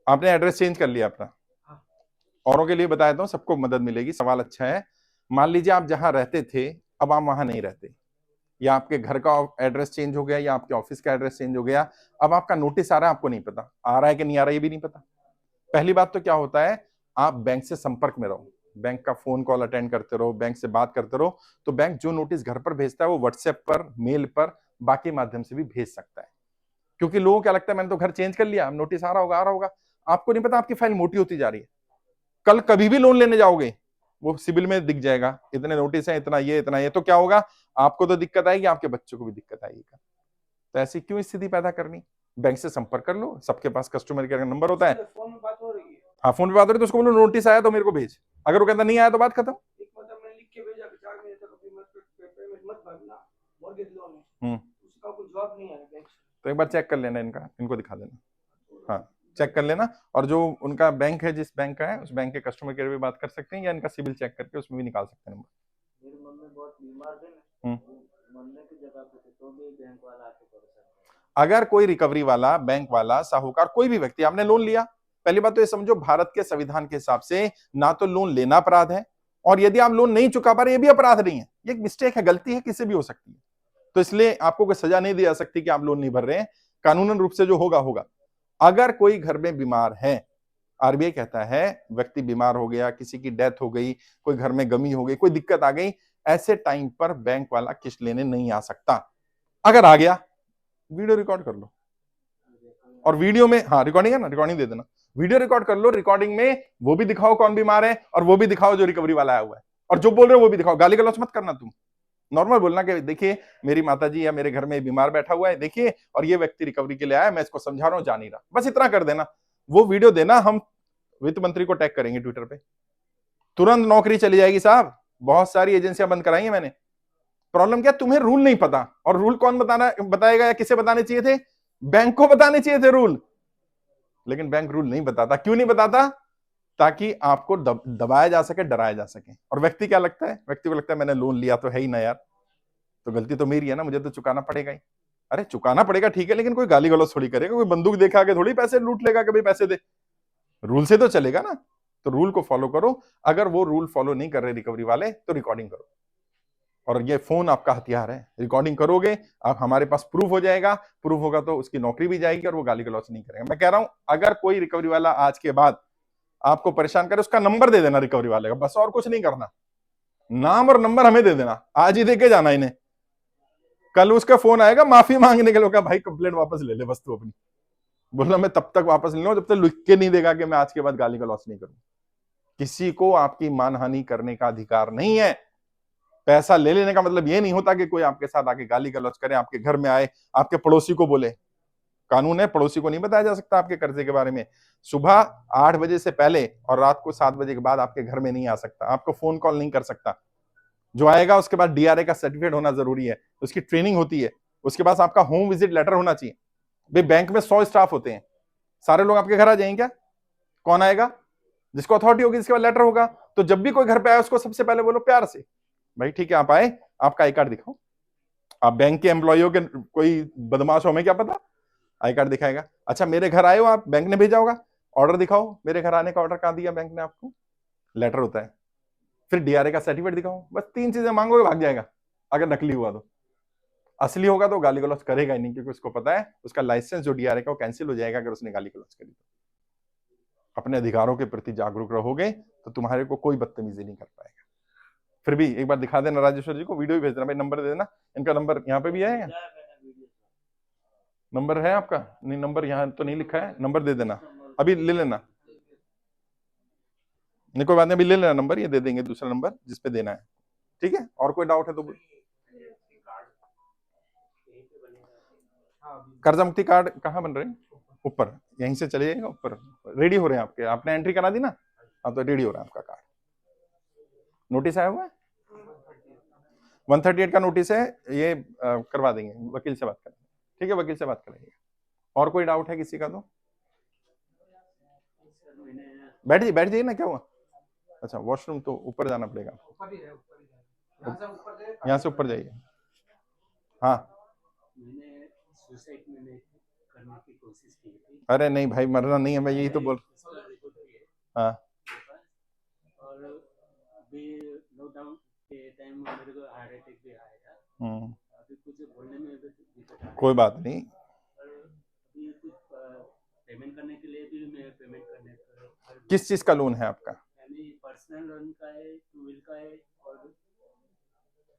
आपने address change कर लिया अपना। औरों के लिए बता देता हूँ, सबको मदद मिलेगी। सवाल अच्छा है। मान लीजिए आप जहां रहते थे अब आप वहां नहीं रहते, या आपके घर का एड्रेस चेंज हो गया, या आपके ऑफिस का एड्रेस चेंज हो गया। अब आपका नोटिस आ रहा है, आपको नहीं पता आ रहा है कि नहीं आ रहा है, ये भी नहीं पता। पहली बात तो क्या होता है, आप बैंक से संपर्क में रहो, बैंक का फोन कॉल अटेंड करते रहो, बैंक से बात करते रहो। तो बैंक जो नोटिस घर पर भेजता है वो व्हाट्सएप पर, मेल पर, बाकी माध्यम से भी भेज सकता है। क्योंकि लोगों को क्या लगता है मैंने तो घर चेंज कर लिया, नोटिस आ रहा होगा, आ रहा होगा। आपको नहीं पता आपकी फाइल मोटी होती जा रही है। कल कभी भी लोन लेने जाओगे वो सिविल में दिख जाएगा, इतने नोटिस है, इतना ये इतना ये, तो क्या होगा, आपको तो दिक्कत आएगी, आपके बच्चों को भी दिक्कत आएगी। तो ऐसी क्यों स्थिति पैदा करनी। बैंक से संपर्क कर लो, सबके पास कस्टमर केयर का नंबर होता है। फोन में बात हो रही है, हाँ फोन पे बात हो रही है, तो उसको बोलो नोटिस आया तो मेरे को भेज। अगर वो कहता नहीं आया तो बात खत्म। मतलब मैं लिख के भेजा कि 4 महीने तक अपनी पेमेंट मत भरना, मॉर्गेज लोन है, उसका कोई जवाब नहीं आया बैंक से। तो एक बार चेक कर लेना, इनका इनको दिखा देना, हाँ चेक कर लेना। और जो उनका बैंक है, जिस बैंक का है, उस बैंक के कस्टमर केयर पे बात कर सकते हैं, या इनका सिविल चेक करके उसमें भी निकाल सकते हैं नंबर। मेरी मम्मी बहुत बीमार थे, मरने की जगह पे थे, तो भी बैंक वाला आके परेशान। अगर कोई रिकवरी वाला, बैंक वाला, साहूकार, कोई भी व्यक्ति, आपने लोन लिया, पहली बात तो ये समझो भारत के संविधान के हिसाब से ना तो लोन लेना अपराध है, और यदि आप लोन नहीं चुका पा रहे ये भी अपराध नहीं है। ये एक मिस्टेक है, गलती है, किसी भी हो सकती है। तो इसलिए आपको कोई सजा नहीं दी जा सकती कि आप लोन नहीं भर रहे हैं। कानूनन रूप से जो होगा होगा। अगर कोई घर में बीमार है, आरबीआई कहता है व्यक्ति बीमार हो गया, किसी की डेथ हो गई, कोई घर में गमी हो गई, कोई दिक्कत आ गई, ऐसे टाइम पर बैंक वाला किस्त लेने नहीं आ सकता। अगर आ गया वीडियो रिकॉर्ड कर लो, और वीडियो में, हाँ रिकॉर्डिंग है ना, रिकॉर्डिंग दे देना, वीडियो रिकॉर्ड कर लो, रिकॉर्डिंग में वो भी दिखाओ कौन बीमार है, और वो भी दिखाओ जो रिकवरी वाला आया हुआ है, और जो बोल रहे हो वो भी दिखाओ। गाली गलौज मत करना तुम, नॉर्मल बोलना कि देखिए मेरी माताजी या मेरे घर में बीमार बैठा हुआ है, देखिए, और ये व्यक्ति रिकवरी के लिए आया, मैं इसको समझा रहा हूं, जा नहीं रहा, बस इतना कर देना। वो वीडियो देना, हम वित्त मंत्री को टैग करेंगे ट्विटर पे, तुरंत नौकरी चली जाएगी साहब। बहुत सारी एजेंसियां बंद कराई है मैंने। प्रॉब्लम क्या, तुम्हें रूल नहीं पता, और रूल कौन बताएगा, या किसे बताने चाहिए थे, बैंक को बताने चाहिए थे रूल। लेकिन बैंक रूल नहीं बताता। क्यों नहीं बताता, ताकि आपको दबाया जा सके, डराया जा सके। और व्यक्ति क्या लगता है, व्यक्ति को लगता है मैंने लोन लिया तो है ही ना यार, तो गलती तो मेरी है ना, मुझे तो चुकाना पड़ेगा ही। अरे चुकाना पड़ेगा ठीक है, लेकिन कोई गाली गलौज थोड़ी करेगा, कोई बंदूक देखा के थोड़ी पैसे लूट लेगा, कभी पैसे दे, रूल से तो चलेगा ना। तो रूल को फॉलो करो। अगर वो रूल फॉलो नहीं कर रहे रिकवरी वाले, तो रिकॉर्डिंग करो, और ये फोन आपका हथियार है, रिकॉर्डिंग करोगे, आप हमारे पास प्रूफ हो जाएगा, प्रूफ होगा तो उसकी नौकरी भी जाएगी, और वो गाली गलौज नहीं करेगा। मैं कह रहा हूं अगर कोई रिकवरी वाला आज के बाद आपको परेशान करे, उसका नंबर दे देना रिकवरी वाले का, बस और कुछ नहीं करना, नाम और नंबर हमें दे देना, आज ही दे के जाना इन्हें। कल उसका फोन आएगा माफी मांगने के लिए, भाई कंप्लेंट वापस ले ले वस्तु अपनी, बोलना मैं तब तक वापस नहीं लूंगा जब तक लिख के नहीं देगा कि मैं आज के बाद गाली गलौज नहीं करूंगा। किसी को आपकी मानहानि करने का अधिकार नहीं है। पैसा ले लेने का मतलब ये नहीं होता कि कोई आपके साथ आके गाली गलौज करे, आपके घर में आए, आपके पड़ोसी को बोले। कानून है, पड़ोसी को नहीं बताया जा सकता आपके कर्जे के बारे में। सुबह 8 बजे से पहले और रात को 7 बजे के बाद आपके घर में नहीं आ सकता, आपको फोन कॉल नहीं कर सकता। जो आएगा उसके बाद डीआरए का सर्टिफिकेट होना जरूरी है, उसकी ट्रेनिंग होती है, उसके पास आपका होम विजिट लेटर होना चाहिए। भाई बैंक में 100 स्टाफ होते हैं, सारे लोग आपके घर आ जाएंगे क्या? कौन आएगा? जिसको अथॉरिटी होगी, जिसके बाद लेटर होगा। तो जब भी कोई घर पे आए उसको सबसे पहले बोलो प्यार से, भाई ठीक है आप आए, आपका आई कार्ड दिखाओ। आप बैंक के एम्प्लॉय हो, कोई बदमाश हो, हमें क्या पता, आई कार्ड दिखाएगा। अच्छा मेरे घर आए हो आप, बैंक ने भेजा होगा, ऑर्डर दिखाओ, मेरे घर आने का ऑर्डर कहां दिया बैंक ने आपको, लेटर होता है। फिर डीआरए का सर्टिफिकेट दिखाओ, बस 3 चीजें मांगोगे, भाग जाएगा। अगर नकली हुआ तो, असली होगा तो गाली गलौज करेगा ही नहीं, क्योंकि उसको पता है उसका लाइसेंस जो डीआरए का वो कैंसिल हो जाएगा अगर उसने गाली गलौज करी। अपने अधिकारों के प्रति जागरूक रहोगे तो तुम्हारे को कोई बदतमीजी नहीं कर पाएगा। फिर भी एक बार दिखा देना राजेश्वर जी को, वीडियो भी भेज देना, भाई नंबर दे देना, इनका नंबर यहाँ पे भी है, नंबर है आपका? नहीं नंबर यहाँ तो नहीं लिखा है, नंबर दे देना, अभी ले लेना, नहीं कोई बात नहीं, अभी ले लेना नंबर, ये दे देंगे दूसरा नंबर जिसपे देना है, ठीक है। और कोई डाउट है तो कर्जा मुक्ति कार्ड कहाँ बन रहे हैं? ऊपर, यहीं से चले जाएगा ऊपर, रेडी हो रहे हैं आपके, आपने एंट्री करा दी ना, हाँ तो रेडी हो रहा है आपका कार्ड। नोटिस आया हुआ है 138 का नोटिस है ये, करवा देंगे, वकील से बात करेंगे, ठीक है, वकील से बात करेंगे। और कोई डाउट है किसी का तो बैठ जाइए ना, क्या हुआ? अच्छा वॉशरूम तो ऊपर जाना पड़ेगा, यहाँ से ऊपर जाइए। हाँ मरने की कोशिश की थी। अरे नहीं भाई, मरना नहीं है, मैं यही तो बोल। इसका रिपोर्ट भी है हाँ मेरे पास। और अभी लॉकडाउन के टाइम में मेरे को हार्ट अटैक भी आया था। अभी कुछ बोलने में भी दिक्कत आ रही कोई है। बात नहीं। और अभी कुछ पेमेंट करने के लिए भी मैं पेमेंट करने किस चीज का लोन है आपका? यानी पर्सनल लोन का है, टू व्हील का है, और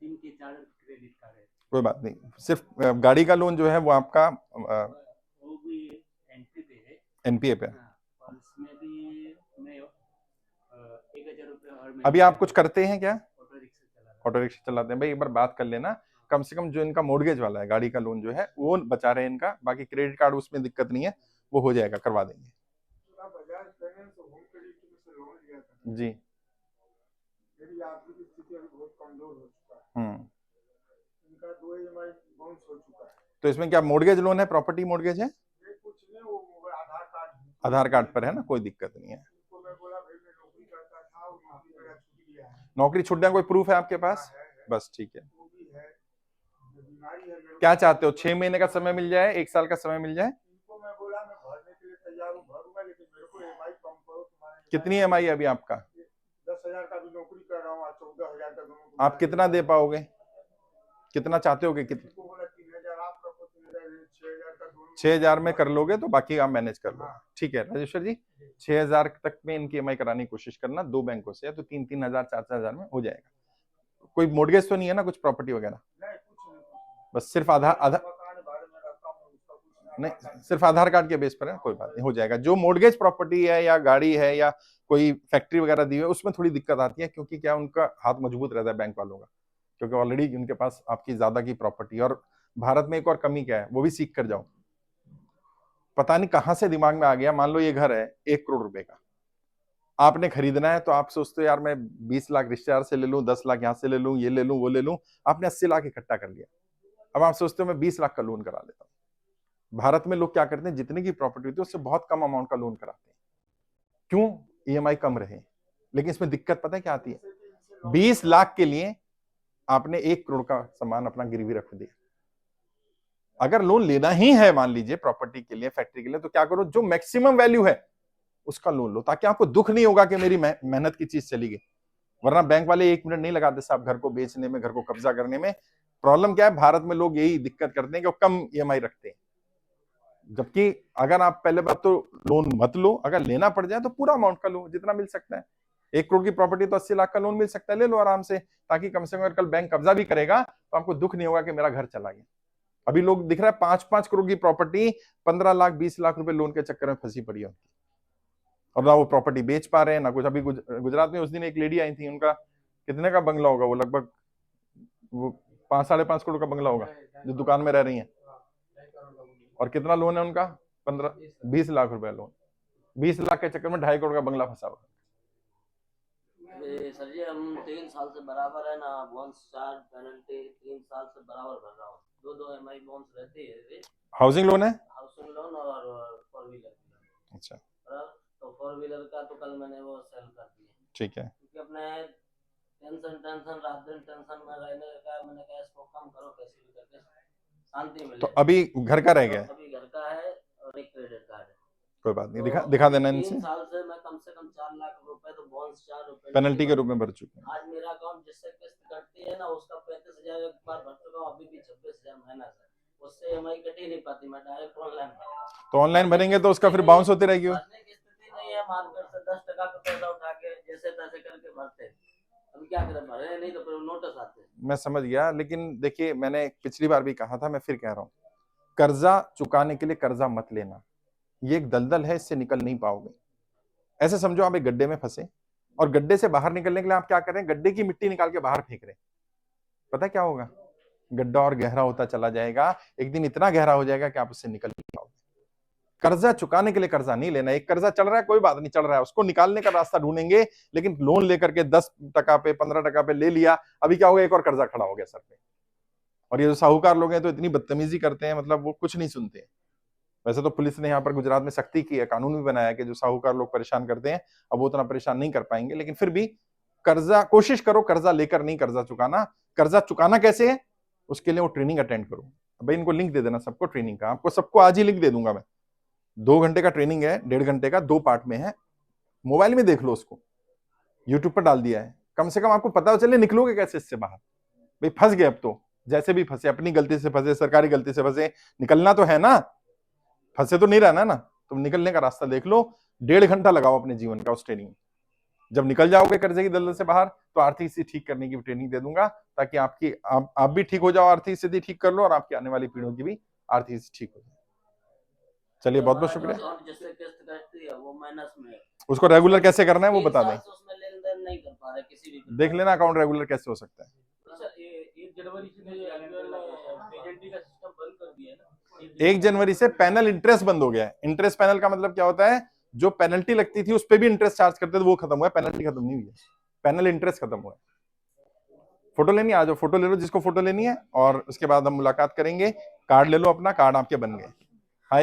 3 के 4 क्रेडिट कार्ड है। कोई बात नहीं, सिर्फ गाड़ी का लोन जो है वो आपका वो भी एनपी पे है। एनपीए पे। हाँ, और उसमें भी मैं 1000 रुपये हर अभी महीने आप कुछ करते हैं क्या? ऑटो रिक्शा चला रहा हूँ। ऑटो रिक्शा चलाते हैं भाई, एक बार बात कर लेना। कम से कम जो इनका मोर्गेज वाला है, गाड़ी का लोन जो है वो बचा रहे इनका, बाकी क्रेडिट कार्ड उसमें दिक्कत नहीं है, वो हो जाएगा, करवा देंगे। बजाज फाइनेंस होम क्रेडिट से लोन लिया था जी। मेरी आर्थिक स्थिति अभी बहुत कमजोर हो चुका है। इनका 2 EMI बाउंस हो चुका है। तो इसमें क्या मोर्गेज लोन है, प्रॉपर्टी मोर्गेज है? ये कुछ नहीं, वो आधार कार्ड पर है ना, कोई दिक्कत नहीं है। इनको मैं बोला भाई मैं नौकरी करता था और नौकरी मेरा छूट गया है। नौकरी छूट गया, कोई प्रूफ है आपके पास? है। बस ठीक है। वो भी है, बीमारी है मेरे को। क्या चाहते हो, 6 महीने का समय मिल जाए, 1 साल का समय मिल जाए? इनको मैं बोला मैं भरने के लिए तैयार हूँ, भरूंगा, लेकिन मेरे को EMI कम करो। तुम्हारे कितनी EMI अभी आपका? 10,000 का भी नौकरी कर रहा हूँ, 14,000 का दोनों। आप कितना दे पाओगे, कितना चाहते हो? कितना? 3,000 आप रखो, 3,000 6,000 का दोनों। 6,000 में कर लोगे तो बाकी आप मैनेज कर लो। ठीक है राजेश्वर जी, 6,000 तक में इनकी EMI कराने की कोशिश करना, 2 बैंकों से, तो 3-3 हजार 4-4 हजार में हो जाएगा। कोई मोर्गेज तो नहीं है ना, कुछ प्रॉपर्टी वगैरह? बस सिर्फ आधार नहीं, सिर्फ आधार कार्ड के बेस पर है, कोई बात नहीं, हो जाएगा। जो मोर्गेज प्रॉपर्टी है या गाड़ी है या कोई फैक्ट्री वगैरह दी है, उसमें थोड़ी दिक्कत आती है, क्योंकि क्या उनका हाथ मजबूत रहता है बैंक वालों का, क्योंकि ऑलरेडी उनके पास आपकी ज्यादा की प्रॉपर्टी। और भारत में एक और कमी क्या है, वो भी सीख कर जाओ। पता नहीं कहां से दिमाग में आ गया, मान लो ये घर है 1 करोड़ रुपए का, आपने खरीदना है, तो आप सोचते हो यार मैं 20 लाख रिश्तेदार से ले लूं, 10 लाख यहां से ले लूं, ये ले लूं, वो ले लूं। आपने 80 लाख इकट्ठा कर लिया। अब आप सोचते हो मैं 20 लाख का लोन करा लेता हूं। भारत में लोग क्या करते हैं, जितने की प्रॉपर्टी होती है उससे बहुत कम अमाउंट का लोन कराते हैं। क्यों? EMI कम रहे। लेकिन इसमें दिक्कत पता है क्या आती है, 20 लाख के लिए आपने 1 करोड़ का सामान अपना गिरवी रख दिया। अगर लोन लेना ही है, मान लीजिए प्रॉपर्टी के लिए, फैक्ट्री के लिए, तो क्या करो, जो मैक्सिमम वैल्यू है उसका लोन लो, ताकि आपको दुख नहीं होगा कि मेरी मेहनत की चीज चली गई। वरना बैंक वाले 1 मिनट नहीं लगाते साहब घर को बेचने में, घर को कब्जा करने में। प्रॉब्लम क्या है, भारत में लोग यही दिक्कत करते हैं कि वो कम EMI रखते हैं, जबकि अगर आप पहले बात तो लोन मत लो, अगर लेना पड़ जाए तो पूरा अमाउंट का लो, जितना मिल सकता है। 1 करोड़ की प्रॉपर्टी तो 80 लाख का लोन मिल सकता है, ले लो आराम से, ताकि कम से कम अगर कल बैंक कब्जा भी करेगा तो आपको दुख नहीं होगा कि मेरा घर चला गया। अभी लोग दिख रहा है 5-5 करोड़ की प्रॉपर्टी 15 लाख 20 लाख रुपए लोन के चक्कर में फंसी पड़ी है उनकी, और ना वो प्रॉपर्टी बेच पा रहे हैं ना कुछ। अभी गुजरात में उस दिन एक लेडी आई थी, उनका कितने का बंगला होगा वो, लगभग वो 5-5.5 करोड़ का बंगला होगा, जो दुकान में रह रही है। और कितना लोन है उनका? 15-20 लाख रुपए लोन। 20 लाख के चक्कर में 2.5 करोड़ का बंगला फंसा हुआ। सर जी हम 3 साल से बराबर है ना, बोन्स चार्ज पेनल्टी 3 साल से बराबर भर रहा हूँ। 2 EMI बोन्स रहती है। हाउसिंग लोन है? हाउसिंग लोन और 4 व्हीलर। अच्छा, तो 4 व्हीलर का तो कल मैंने वो सेल कर दिया। ठीक है। क्योंकि अपने टेंशन रात दिन टेंशन में रहने का, मैंने कहा इसको कम करो कैसे भी करके शांति मिले। तो अभी घर का रह गया? अभी घर का है और एक क्रेडिट कार्ड है। कोई बात नहीं, दिखा देना इनसे। 3 साल से मैं कम से कम 4 लाख रुपए तो बोन्स 4 रुपए पेनल्टी के रूप में भर चुके हैं। आज मेरा अकाउंट जिससे किस्त कटती है ना, उसका 35,000 एक बार भर चुका हूँ, अभी भी 26,000 महीना से, उससे EMI कट ही नहीं पाती, मैं डायरेक्ट ऑनलाइन भरता हूँ। तो ऑनलाइन भरेंगे तो उसका फिर बाउंस होती रहेगी। भरने की स्थिति नहीं है, मानकर से 10% का पैसा उठा के जैसे तैसे करके भरते। अब क्या करें, भरे नहीं तो फिर नोटिस आते। मैं समझ गया, लेकिन देखिए मैंने पिछली बार भी कहा था, मैं फिर कह रहा हूँ, कर्जा चुकाने के लिए कर्जा मत लेना। ये एक दलदल है, इससे निकल नहीं पाओगे। ऐसे समझो आप एक गड्ढे में फंसे, और गड्ढे से बाहर निकलने के लिए आप क्या कर रहे हैं, गड्ढे की मिट्टी निकाल के बाहर फेंक रहे हैं। पता क्या होगा, गड्ढा और गहरा होता चला जाएगा, एक दिन इतना गहरा हो जाएगा कि आप उससे निकल नहीं पाओगे। कर्जा चुकाने के लिए कर्जा नहीं लेना। एक कर्जा चल रहा है, कोई बात नहीं, चल रहा है, उसको निकालने का रास्ता ढूंढेंगे। लेकिन लोन लेकर के 10% पे 15% पे ले लिया, अभी क्या होगा, एक और कर्जा खड़ा हो गया सर पे। और ये जो साहूकार लोग हैं तो इतनी बदतमीजी करते हैं, मतलब वो कुछ नहीं सुनते। वैसे तो पुलिस ने यहाँ पर गुजरात में सख्ती की है, कानून भी बनाया कि जो साहूकार लोग परेशान करते हैं अब वो उतना परेशान नहीं कर पाएंगे। लेकिन फिर भी कर्जा, कोशिश करो कर्जा लेकर नहीं कर्जा चुकाना। कर्जा चुकाना कैसे है, उसके लिए वो ट्रेनिंग अटेंड करो। भाई इनको लिंक दे देना सबको ट्रेनिंग का, आपको सबको आज ही लिंक दे दूंगा मैं। 2 घंटे का ट्रेनिंग है, 1.5 घंटे का, 2 पार्ट में है, मोबाइल में देख लो उसको, यूट्यूब पर डाल दिया है, कम से कम आपको पता चले निकलोगे कैसे इससे बाहर। भाई फंस गए अब तो, जैसे भी फंसे, अपनी गलती से फंसे, सरकारी गलती से फंसे, निकलना तो है ना, फंसे तो नहीं रहना ना, तुम निकलने का रास्ता देख लो। 1.5 घंटा लगाओ अपने जीवन का उस ट्रेनिंग में। जब निकल जाओगे कर्जे की दलदल से बाहर, तो आर्थिक स्थिति ठीक करने की ट्रेनिंग दे दूंगा, ताकि आप भी ठीक हो जाओ, आर्थिक स्थिति ठीक कर लो, और आपकी आने वाली पीढ़ियों की भी आर्थिक स्थिति ठीक हो जाए। चलिए बहुत बहुत शुक्रिया। जिससे किस्त कटती है वो माइनस में, उसको रेगुलर कैसे करना है वो बता दें, उसमें लेन देन नहीं कर पा रहे किसी भी, देख लेना अकाउंट रेगुलर कैसे हो सकता है। 1 जनवरी से पेनल्टी का सिस्टम बंद कर दिया है ना, 1 जनवरी से पैनल इंटरेस्ट बंद हो गया है। इंटरेस्ट पैनल का मतलब क्या होता है, जो पेनल्टी लगती थी उस पर भी इंटरेस्ट चार्ज करते थे, वो खत्म हुआ है, पेनल्टी खत्म नहीं हुई है, पैनल इंटरेस्ट खत्म हुआ है। फोटो लेनी है, आ जाओ, फोटो ले लो जिसको फोटो लेनी है, और उसके बाद हम मुलाकात करेंगे। कार्ड ले लो अपना, कार्ड आपके बन गए। हाँ,